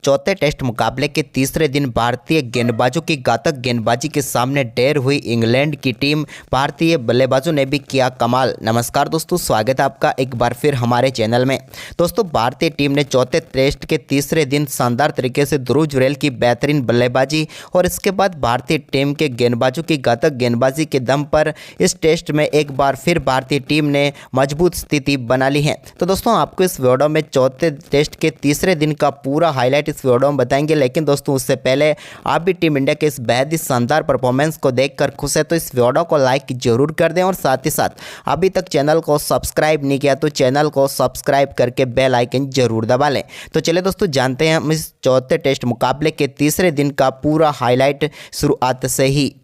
चौथे टेस्ट मुकाबले के तीसरे दिन भारतीय गेंदबाजों की घातक गेंदबाजी के सामने ढेर हुई इंग्लैंड की टीम। भारतीय बल्लेबाजों ने भी किया कमाल। नमस्कार दोस्तों, स्वागत है आपका एक बार फिर हमारे चैनल में। दोस्तों, भारतीय टीम ने चौथे टेस्ट के तीसरे दिन शानदार तरीके से ध्रुव जुरैल की बेहतरीन बल्लेबाजी और इसके बाद भारतीय टीम के गेंदबाजों की घातक गेंदबाजी के दम पर इस टेस्ट में एक बार फिर भारतीय टीम ने मजबूत स्थिति बना ली है। तो दोस्तों, आपको इस वीडियो में चौथे टेस्ट के तीसरे दिन का पूरा हाईलाइट इस वीडियो में बताएंगे। लेकिन दोस्तों, उससे पहले आप भी टीम इंडिया के इस बेहद ही शानदार परफॉर्मेंस को देखकर खुश है तो इस वीडियो को लाइक जरूर कर दें और साथ ही साथ अभी तक चैनल को सब्सक्राइब नहीं किया तो चैनल को सब्सक्राइब करके बेल आइकन जरूर दबा लें। तो चलिए दोस्तों, जानते हैं हम इस चौथे टेस्ट मुकाबले के तीसरे दिन का पूरा हाईलाइट शुरुआत से ही।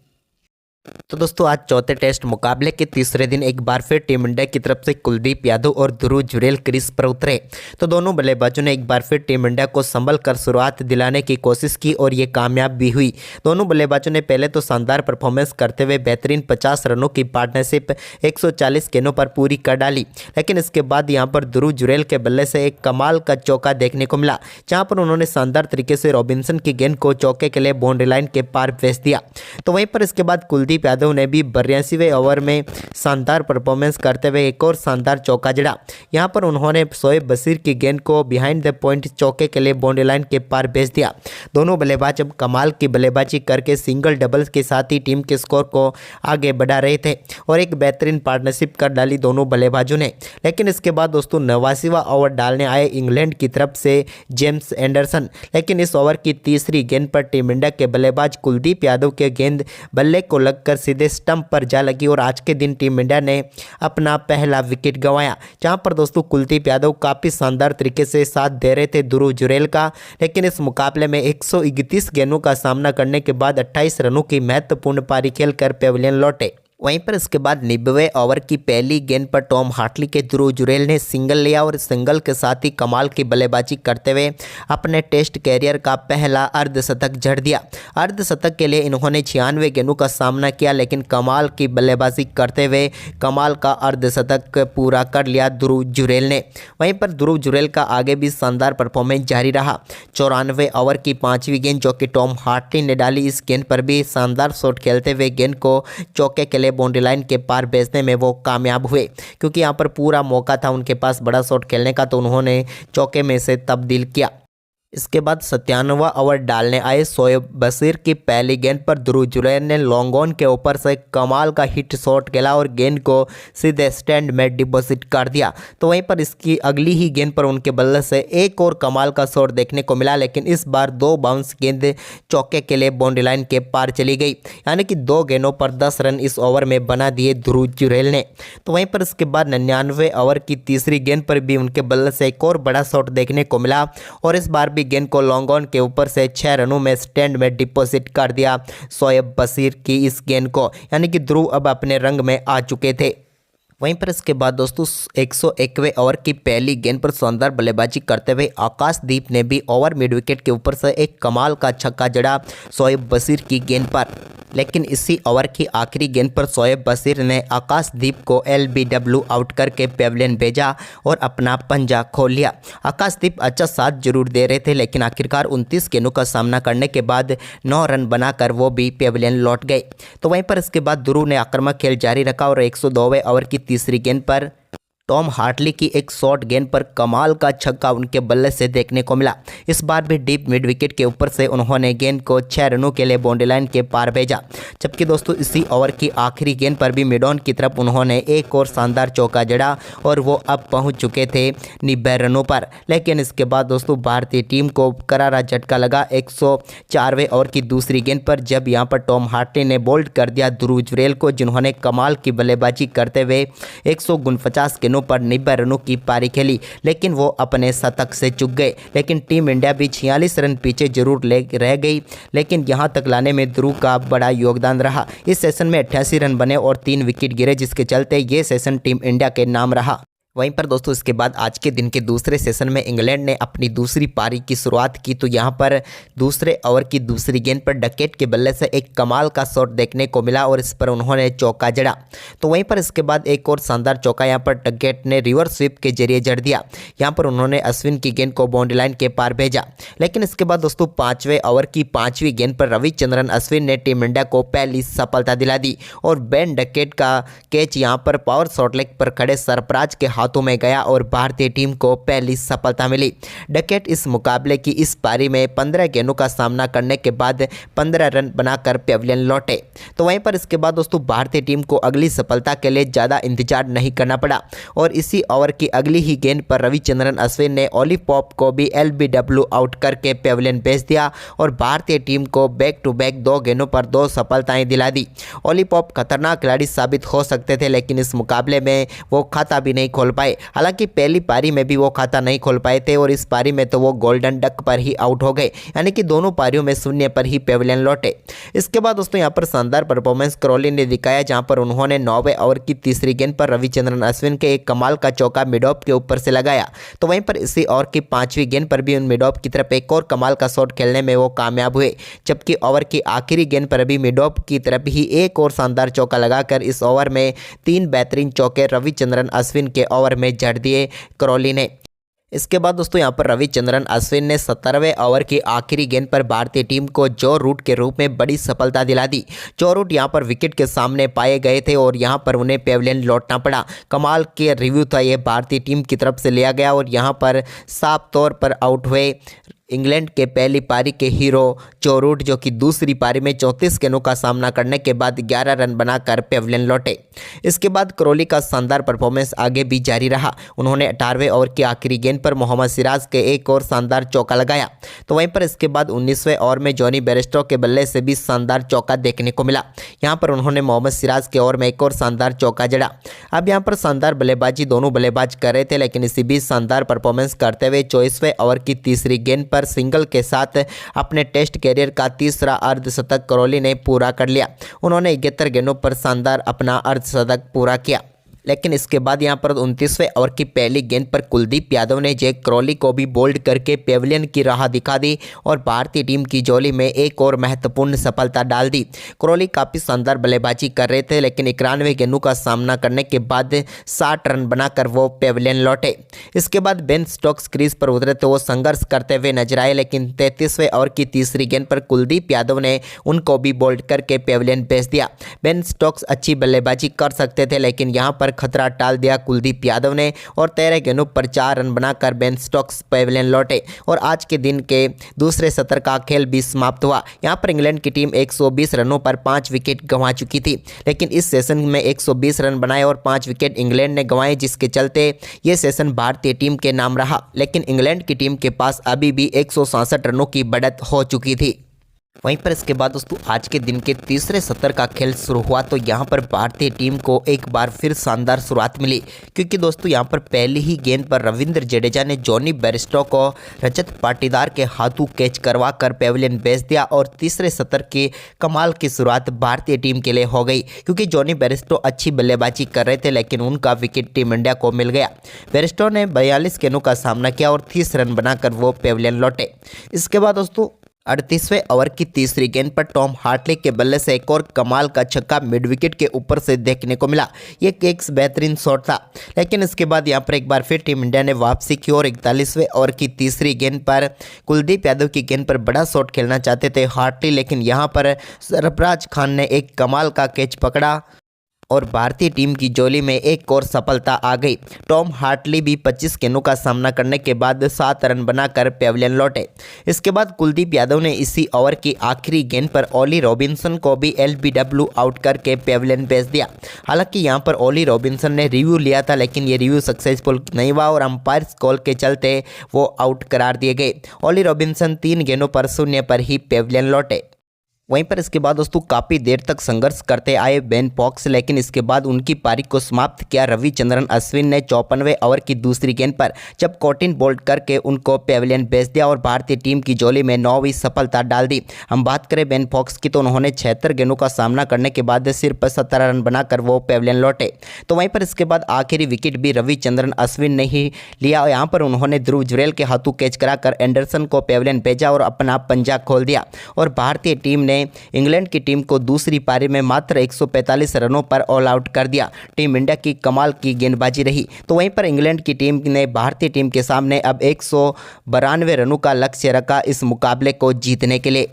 तो दोस्तों, आज चौथे टेस्ट मुकाबले के तीसरे दिन एक बार फिर टीम इंडिया की तरफ से कुलदीप यादव और ध्रुव जुरैल क्रीज पर उतरे। तो दोनों बल्लेबाजों ने एक बार फिर टीम इंडिया को संभल कर शुरुआत दिलाने की कोशिश की और ये कामयाब भी हुई। दोनों बल्लेबाजों ने पहले तो शानदार परफॉर्मेंस करते हुए बेहतरीन 50 रनों की पार्टनरशिप 140 गेंदों पर पूरी कर डाली। लेकिन इसके बाद यहाँ पर ध्रुव जुरैल के बल्ले से एक कमाल का चौका देखने को मिला, जहाँ पर उन्होंने शानदार तरीके से रॉबिन्सन की गेंद को चौके के लिए बाउंड्री लाइन के पार भेज दिया। तो वहीं पर इसके बाद कुलदीप यादव ने भी 82वें ओवर में शानदार परफॉर्मेंस करते हुए एक और शानदार चौका जड़ा। यहां पर उन्होंने शोएब बशीर की गेंद को बिहाइंड द पॉइंट चौके के लिए बाउंड्री लाइन के पार भेज दिया। दोनों बल्लेबाज अब कमाल की बल्लेबाजी करके सिंगल डबल्स के साथ ही टीम के स्कोर को आगे बढ़ा रहे थे और एक बेहतरीन पार्टनरशिप कर डाली दोनों बल्लेबाजों ने। लेकिन इसके बाद दोस्तों 89वां ओवर डालने आए इंग्लैंड की तरफ से जेम्स एंडरसन। लेकिन इस ओवर की तीसरी गेंद पर टीम इंडिया के बल्लेबाज कुलदीप यादव के गेंद बल्ले को लगकर सीधे स्टंप पर जा लगी और आज के दिन टीम इंडिया ने अपना पहला विकेट गंवाया। जहां पर दोस्तों कुलदीप यादव काफ़ी शानदार तरीके से साथ दे रहे थे ध्रुव जुरैल का। लेकिन इस मुकाबले में 131 गेंदों का सामना करने के बाद 28 रनों की महत्वपूर्ण पारी खेलकर पेविलियन लौटे। वहीं पर इसके बाद 90वें ओवर की पहली गेंद पर टॉम हार्टली के ध्रुव जुरैल ने सिंगल लिया और सिंगल के साथ ही कमाल की बल्लेबाजी करते हुए अपने टेस्ट कैरियर का पहला अर्धशतक जड़ दिया। अर्धशतक के लिए इन्होंने 96 गेंदों का सामना किया, लेकिन कमाल की बल्लेबाजी करते हुए कमाल का अर्धशतक पूरा कर लिया ध्रुव जुरैल ने। वहीं पर ध्रुव जुरैल का आगे भी शानदार परफॉर्मेंस जारी रहा। 94 ओवर की 5वीं गेंद जो कि टॉम हार्टली ने डाली, इस गेंद पर भी शानदार शॉट खेलते हुए गेंद को चौके के लिए बाउंड्री लाइन के पार भेजने में वो कामयाब हुए, क्योंकि यहाँ पर पूरा मौका था उनके पास बड़ा शॉट खेलने का, तो उन्होंने चौके में से तब्दील किया। इसके बाद 97वां ओवर डालने आए शोएब बशीर की पहली गेंद पर ध्रुव जुरैल ने लॉन्ग ऑन के ऊपर से कमाल का हिट शॉट खेला और गेंद को सीधे स्टैंड में डिपॉजिट कर दिया। तो वहीं पर इसकी अगली ही गेंद पर उनके बल्ले से एक और कमाल का शॉट देखने को मिला, लेकिन इस बार 2 बाउंस गेंद चौके के लिए बाउंड्री लाइन के पार चली गई। यानी कि 2 गेंदों पर 10 रन इस ओवर में बना दिए ध्रुव जुरैल ने। तो वहीं पर इसके बाद 99वें ओवर की तीसरी गेंद पर भी उनके बल्ले से एक और बड़ा शॉट देखने को मिला और इस बार गेंद को लॉन्ग ऑन के ऊपर से 6 रनों में स्टैंड में डिपॉजिट कर दिया शोएब बशीर की इस गेंद को। यानी कि ध्रुव अब अपने रंग में आ चुके थे। वहीं पर इसके बाद दोस्तों 101वें ओवर की पहली गेंद पर शानदार बल्लेबाजी करते हुए आकाशदीप ने भी ओवर मिड विकेट के ऊपर से एक कमाल का छक्का जड़ा शोएब बशीर की गेंद पर। लेकिन इसी ओवर की आखिरी गेंद पर शोएब बशीर ने आकाशदीप को LBW आउट करके पेविलियन भेजा और अपना पंजा खोल लिया। आकाशदीप अच्छा साथ जरूर दे रहे थे, लेकिन आखिरकार 29 गेंदों का सामना करने के बाद 9 रन बनाकर वो भी पेविलियन लौट गए। तो वहीं पर इसके बाद ध्रुव ने आक्रामक खेल जारी रखा और 102वें ओवर की तीसरी गेंद पर टॉम हार्टली की एक शॉर्ट गेंद पर कमाल का छक्का उनके बल्ले से देखने को मिला। इस बार भी डीप मिड विकेट के ऊपर से उन्होंने गेंद को 6 रनों के लिए बाउंड्री लाइन के पार भेजा। जबकि दोस्तों इसी ओवर की आखिरी गेंद पर भी मिड ऑन की तरफ उन्होंने एक और शानदार चौका जड़ा और वो अब पहुंच चुके थे 90 रनों पर। लेकिन इसके बाद दोस्तों भारतीय टीम को करारा झटका लगा 104वें ओवर की दूसरी गेंद पर, जब यहाँ पर टॉम हार्टली ने बोल्ड कर दिया ध्रुव जुरैल को, जिन्होंने कमाल की बल्लेबाजी करते हुए 149 गेंदों पर 90 रनों की पारी खेली, लेकिन वो अपने शतक से चूक गए। लेकिन टीम इंडिया भी 46 रन पीछे जरूर रह गई, लेकिन यहां तक लाने में ध्रुव का बड़ा योगदान रहा। इस सेशन में 88 रन बने और 3 विकेट गिरे, जिसके चलते ये सेशन टीम इंडिया के नाम रहा। वहीं पर दोस्तों इसके बाद आज के दिन के दूसरे सेशन में इंग्लैंड ने अपनी दूसरी पारी की शुरुआत की तो यहां पर दूसरे ओवर की दूसरी गेंद पर डकेट के बल्ले से एक कमाल का शॉट देखने को मिला और इस पर उन्होंने चौका जड़ा। तो वहीं पर इसके बाद एक और शानदार चौका यहां पर डकेट ने रिवर्स स्वीप के जरिए जड़ दिया। यहां पर उन्होंने अश्विन की गेंद को बाउंड्री लाइन के पार भेजा। लेकिन इसके बाद दोस्तों पांचवें ओवर की पांचवीं गेंद पर रविचंद्रन अश्विन ने टीम इंडिया को पहली सफलता दिला दी और बेन डकेट का कैच यहां पर पावर शॉट लेग पर खड़े सरफराज के हाथों में गया और भारतीय टीम को पहली सफलता मिली। डकेट इस मुकाबले की इस पारी में 15 गेंदों का सामना करने के बाद 15 रन बनाकर पेविलियन लौटे। तो वहीं पर इसके बाद दोस्तों भारतीय टीम को अगली सफलता के लिए ज़्यादा इंतजार नहीं करना पड़ा और इसी ओवर की अगली ही गेंद पर रविचंद्रन अश्विन ने ओली पॉप को भी LBW आउट करके पेविलियन भेज दिया और भारतीय टीम को बैक टू बैक 2 गेंदों पर 2 सफलताएं दिला दी। ओली पॉप खतरनाक खिलाड़ी साबित हो सकते थे लेकिन इस मुकाबले में वो खाता भी नहीं खोल पाए। हालांकि पहली पारी में भी वो खाता नहीं खोल पाए थे और इस पारी में तो वो गोल्डन डक पर ही आउट हो गए, यानी कि दोनों पारियों में शून्य पर ही पेविलियन लौटे। इसके बाद दोस्तों यहाँ पर शानदार परफॉर्मेंस क्रॉली ने दिखाया जहां पर उन्होंने 9वें ओवर की तीसरी गेंद पर रविचंद्रन अश्विन के एक कमाल का चौका मिड ऑफ के ऊपर से लगाया। तो वहीं पर इसी ओवर की 5वीं गेंद पर भी उन मिड ऑफ की तरफ एक और कमाल का शॉट खेलने में वो कामयाब हुए, जबकि ओवर की आखिरी गेंद पर भी मिड ऑफ की तरफ ही एक और शानदार चौका लगाकर इस ओवर में 3 बेहतरीन चौके रविचंद्रन अश्विन के ओवर में जड़ दिए क्रॉली ने। इसके बाद दोस्तों यहां पर रविचंद्रन अश्विन ने 17वें ओवर की आखिरी गेंद पर भारतीय टीम को जो रूट के रूप में बड़ी सफलता दिला दी। जो रूट यहां पर विकेट के सामने पाए गए थे और यहां पर उन्हें पेविलियन लौटना पड़ा। कमाल के रिव्यू था ये भारतीय टीम की तरफ से लिया गया और यहां पर साफ तौर पर आउट हुए इंग्लैंड के पहली पारी के हीरो जो रूट, जो कि दूसरी पारी में 34 गेंदों का सामना करने के बाद 11 रन बनाकर पेविलियन लौटे। इसके बाद क्रॉली का शानदार परफॉर्मेंस आगे भी जारी रहा। उन्होंने 18वें ओवर की आखिरी गेंद पर मोहम्मद सिराज के एक और शानदार चौका लगाया। तो वहीं पर इसके बाद 19वें ओवर में जॉनी बेयरस्टो के बल्ले से भी शानदार चौका देखने को मिला। यहाँ पर उन्होंने मोहम्मद सिराज के ओवर में एक और शानदार चौका जड़ा। अब यहाँ पर शानदार बल्लेबाजी दोनों बल्लेबाज कर रहे थे लेकिन इसी बीच शानदार परफॉर्मेंस करते हुए 24वें ओवर की तीसरी गेंद पर सिंगल के साथ अपने टेस्ट कैरियर का तीसरा अर्धशतक क्रॉली ने पूरा कर लिया। उन्होंने 71 गेंदों पर शानदार अपना अर्धशतक पूरा किया। लेकिन इसके बाद यहां पर 29वें ओवर की पहली गेंद पर कुलदीप यादव ने जैक क्रॉली को भी बोल्ड करके पेविलियन की राह दिखा दी और भारतीय टीम की झोली में एक और महत्वपूर्ण सफलता डाल दी। क्रॉली काफ़ी शानदार बल्लेबाजी कर रहे थे लेकिन 91 गेंदों का सामना करने के बाद 60 रन बनाकर वो पेविलियन लौटे। इसके बाद बेन स्टोक्स क्रीज पर उतरे तो वो संघर्ष करते हुए नजर आए लेकिन 33वें ओवर की तीसरी गेंद पर कुलदीप यादव ने उनको भी बोल्ड करके पेविलियन भेज दिया। बेन स्टोक्स अच्छी बल्लेबाजी कर सकते थे लेकिन यहाँ पर खतरा टाल दिया कुलदीप यादव ने और 13 गेंदों पर 4 रन बनाकर बेन स्टोक्स पेविलियन लौटे और आज के दिन के दूसरे सत्र का खेल भी समाप्त हुआ। यहां पर इंग्लैंड की टीम 120 रनों पर 5 विकेट गंवा चुकी थी लेकिन इस सेशन में 120 रन बनाए और 5 विकेट इंग्लैंड ने गंवाए, जिसके चलते ये सेशन भारतीय टीम के नाम रहा। लेकिन इंग्लैंड की टीम के पास अभी भी 167 रनों की बढ़त हो चुकी थी। वहीं पर इसके बाद दोस्तों आज के दिन के तीसरे सत्र का खेल शुरू हुआ तो यहाँ पर भारतीय टीम को एक बार फिर शानदार शुरुआत मिली क्योंकि दोस्तों यहाँ पर पहली ही गेंद पर रविंद्र जडेजा ने जॉनी बेयरस्टो को रजत पाटीदार के हाथों कैच करवा कर पेविलियन भेज दिया और तीसरे सत्र की कमाल की शुरुआत भारतीय टीम के लिए हो गई क्योंकि जॉनी बेयरस्टो अच्छी बल्लेबाजी कर रहे थे लेकिन उनका विकेट टीम इंडिया को मिल गया। बेयरस्टो ने 42 गेंदों का सामना किया और 30 रन बनाकर वो पेविलियन लौटे। इसके बाद दोस्तों 38वें ओवर की तीसरी गेंद पर टॉम हार्टली के बल्ले से एक और कमाल का छक्का मिड विकेट के ऊपर से देखने को मिला। ये एक बेहतरीन शॉट था लेकिन इसके बाद यहां पर एक बार फिर टीम इंडिया ने वापसी की और 41वें ओवर की तीसरी गेंद पर कुलदीप यादव की गेंद पर बड़ा शॉट खेलना चाहते थे हार्टली, लेकिन यहां पर सरफराज खान ने एक कमाल का कैच पकड़ा और भारतीय टीम की झोली में एक और सफलता आ गई। टॉम हार्टली भी 25 गेंदों का सामना करने के बाद 7 रन बनाकर पेविलियन लौटे। इसके बाद कुलदीप यादव ने इसी ओवर की आखिरी गेंद पर ओली रॉबिन्सन को भी LBW आउट करके पेविलियन भेज दिया। हालांकि यहां पर ओली रॉबिन्सन ने रिव्यू लिया था लेकिन ये रिव्यू सक्सेसफुल नहीं हुआ और अंपायर्स कॉल के चलते वो आउट करार दिए गए। ओली रॉबिन्सन 3 गेंदों पर 0 पर ही पेविलियन लौटे। वहीं पर इसके बाद दोस्तों काफ़ी देर तक संघर्ष करते आए बेन स्टोक्स, लेकिन इसके बाद उनकी पारी को समाप्त किया रविचंद्रन अश्विन ने 54वें ओवर की दूसरी गेंद पर, जब कॉटिन बोल्ड करके उनको पेविलियन भेज दिया और भारतीय टीम की झोली में 9वीं सफलता डाल दी। हम बात करें बेन स्टोक्स की तो उन्होंने 76 गेंदों का सामना करने के बाद सिर्फ 17 रन बनाकर वो पेविलियन लौटे। तो वहीं पर इसके बाद आखिरी विकेट भी रविचंद्रन अश्विन ने ही लिया और यहाँ पर उन्होंने ध्रुव जुरेल के हाथों कैच कराकर एंडरसन को पेविलियन भेजा और अपना पंजा खोल दिया और भारतीय टीम ने इंग्लैंड की टीम को दूसरी पारी में मात्र 145 रनों पर ऑल आउट कर दिया। टीम इंडिया की कमाल की गेंदबाजी रही। तो वहीं पर इंग्लैंड की टीम ने भारतीय टीम के सामने अब 192 रनों का लक्ष्य रखा इस मुकाबले को जीतने के लिए।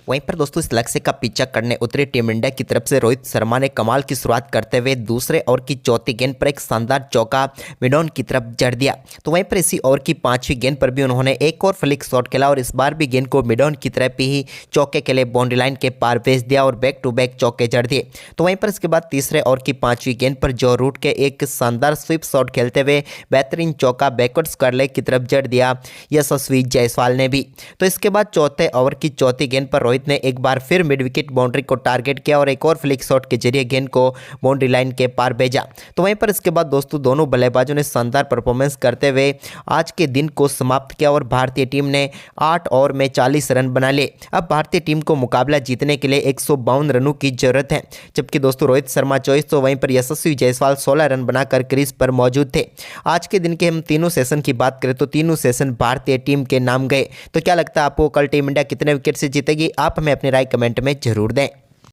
वहीं पर दोस्तों इस लक्ष्य का पीछा करने उतरे टीम इंडिया की तरफ से रोहित शर्मा ने कमाल की शुरुआत करते हुए दूसरे ओवर की चौथी गेंद पर एक शानदार चौका मिडॉन की तरफ जड़ दिया। तो वहीं पर इसी ओवर की पांचवी गेंद पर भी उन्होंने एक और फ्लिक शॉट खेला और इस बार भी गेंद को मिडॉन की तरफ ही चौके के लिए बाउंड्री लाइन के पार भेज दिया और बैक टू बैक चौके जड़ दिए। तो वहीं पर इसके बाद तीसरे ओवर की पांचवी गेंद पर जो रूट के एक शानदार स्वीप शॉट खेलते हुए बेहतरीन चौका बैकवर्ड स्क्वायर लेग की तरफ जड़ दिया यशस्वी जायसवाल ने भी। तो इसके बाद चौथे ओवर की चौथी गेंद पर रोहित ने एक बार फिर मिड विकेट बाउंड्री को टारगेट किया और एक और फ्लिक शॉट के जरिए गेंद को बाउंड्री लाइन के पार भेजा। तो वहीं पर इसके बाद दोस्तों दोनों बल्लेबाजों ने शानदार परफॉर्मेंस करते हुए आज के दिन को समाप्त किया और भारतीय टीम ने 8 ओवर में 40 रन बना लिए। अब भारतीय टीम को मुकाबला जीतने के लिए 152 रनों की जरूरत है, जबकि दोस्तों रोहित शर्मा 24 तो वहीं पर यशस्वी जायसवाल 16 रन बनाकर क्रीज पर मौजूद थे। आज के दिन के हम तीनों सेशन की बात करें तो तीनों सेशन भारतीय टीम के नाम गए। तो क्या लगता है आपको कल टीम इंडिया कितने विकेट से जीतेगी? आप हमें अपनी राय कमेंट में जरूर दें।